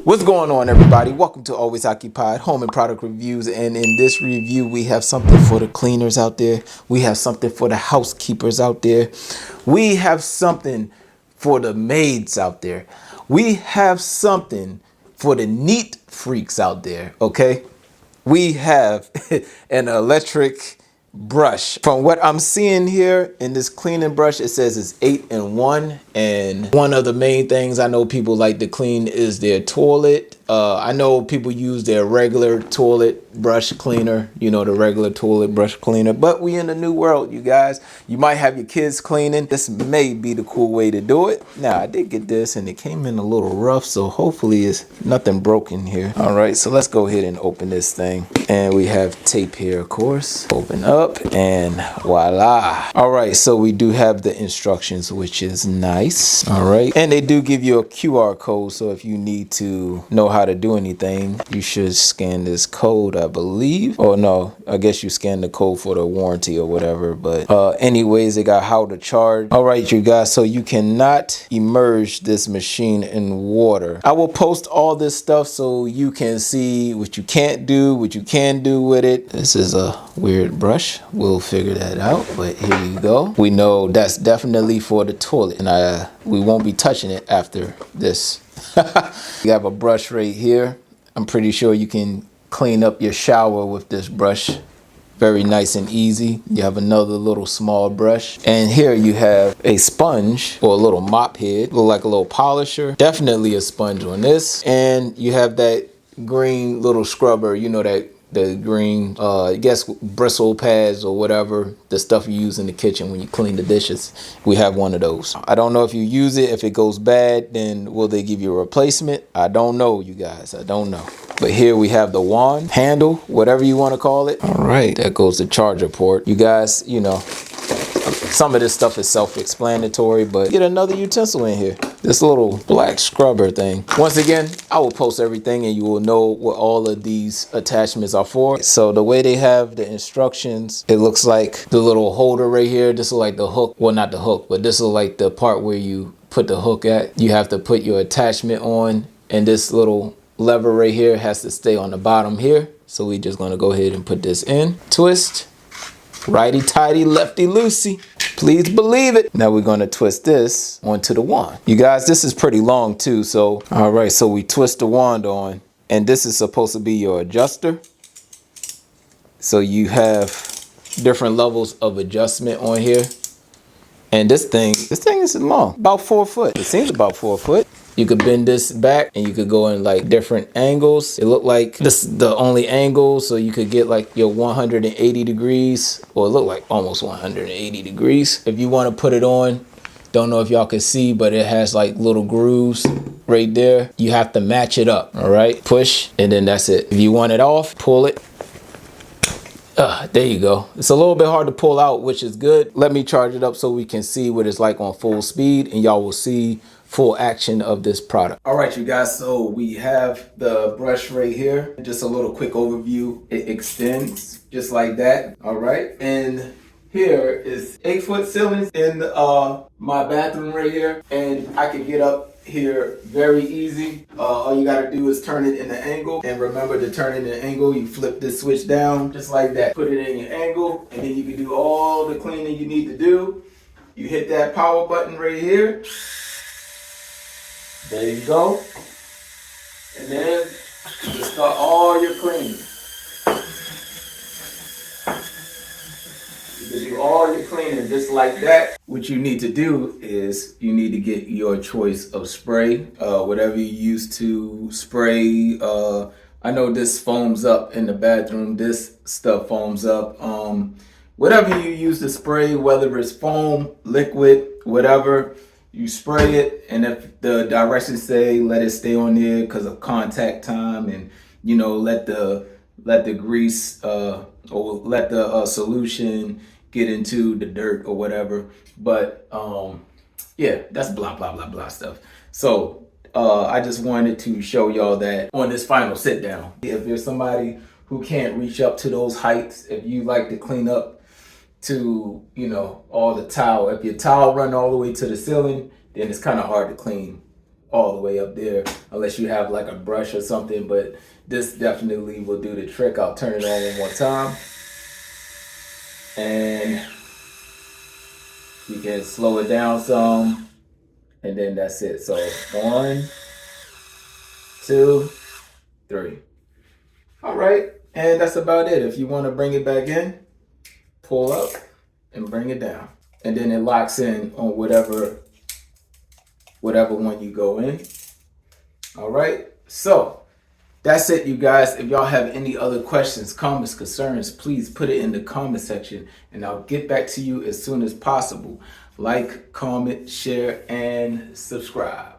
What's going on, everybody? Welcome to Always Occupied Home and Product Reviews. And in this review, we have something for the cleaners out there. We have something for the housekeepers out there. We have something for the maids out there. We have something for the neat freaks out there, okay? We have an electric brush. From what I'm seeing here in this cleaning brush, it says it's 8-in-1. And one of the main things I know people like to clean is their toilet. I know people use their regular toilet brush cleaner, you know, the regular toilet brush cleaner, but we in the new world, you guys. You might have your kids cleaning. This may be the cool way to do it. Now, I did get this and it came in a little rough, so hopefully it's nothing broken here. All right, so let's go ahead and open this thing. And we have tape here, of course. Open up and voila. All right, so we do have the instructions, which is nice. All right, and they do give you a QR code, so if you need to know how to do anything, you should scan this code, I believe. Oh no, I guess you scan the code for the warranty or whatever. But anyways, they got how to charge. All right, you guys, so you cannot immerse this machine in water. I will post all this stuff so you can see what you can't do, what you can do with it. This is a weird brush. We'll figure that out, but here you go. We know that's definitely for the toilet, and we won't be touching it after this. You have a brush right here. I'm pretty sure you can clean up your shower with this brush. Very nice and easy. You have another little small brush. And here you have a sponge or a little mop head. Look like a little polisher. Definitely a sponge on this. And you have that green little scrubber, you know, that the green, I guess bristle pads or whatever, the stuff you use in the kitchen when you clean the dishes. We have one of those. I don't know if you use it. If it goes bad, then will they give you a replacement? I don't know, you guys. I don't know. But here we have the wand, handle, whatever you want to call it. All right, that goes the charger port. You guys, you know, some of this stuff is self-explanatory, but get another utensil in here. This little black scrubber thing. Once again, I will post everything and you will know what all of these attachments are for. So the way they have the instructions, it looks like the little holder right here. This is like the hook. Well, not the hook, but this is like the part where you put the hook at. You have to put your attachment on, and this little lever right here has to stay on the bottom here. So we just gonna go ahead and put this in. Twist. Righty tighty, lefty loosey. Please believe it. Now we're gonna twist this onto the wand. You guys, this is pretty long too. So, all right, so we twist the wand on, and this is supposed to be your adjuster. So you have different levels of adjustment on here. And this thing is long, about 4 foot. It seems about 4 foot. You could bend this back and you could go in like different angles. It looked like this is the only angle, so you could get like your 180 degrees, or it looked like almost 180 degrees. If you want to put it on, don't know if y'all can see, but it has like little grooves right there. You have to match it up, all right? Push, and then that's it. If you want it off, pull it. There you go. It's a little bit hard to pull out, which is good. Let me charge it up so we can see what it's like on full speed, and y'all will see full action of this product. All right, you guys, so we have the brush right here. Just a little quick overview. It extends just like that. All right, and here is 8-foot ceilings in my bathroom right here, and I can get up here very easy. All you gotta do is turn it in the angle, and remember to turn it in the angle. You flip this switch down just like that, put it in your angle, and then you can do all the cleaning you need to do. You hit that power button right here. There you go. And then you start all your cleaning. You can do all your cleaning just like that. What you need to do is you need to get your choice of spray. Whatever you use to spray. I know this foams up in the bathroom. This stuff foams up. Whatever you use to spray, whether it's foam, liquid, whatever, you spray it, and if the directions say let it stay on there because of contact time, and you know, let the grease or let the solution get into the dirt or whatever. But yeah, that's blah blah blah blah stuff. So I just wanted to show y'all that on this final sit down. If there's somebody who can't reach up to those heights, if you like to clean up to, you know, all the towel. If your towel run all the way to the ceiling, then it's kind of hard to clean all the way up there unless you have like a brush or something, but this definitely will do the trick. I'll turn it on one more time, and you can slow it down some, and then that's it. So 1, 2, 3. All right, and that's about it. If you want to bring it back in, pull up and bring it down, and then it locks in on whatever one you go in. All right, so that's it, you guys. If y'all have any other questions, comments, concerns, please put it in the comment section and I'll get back to you as soon as possible. Like, comment, share, and subscribe.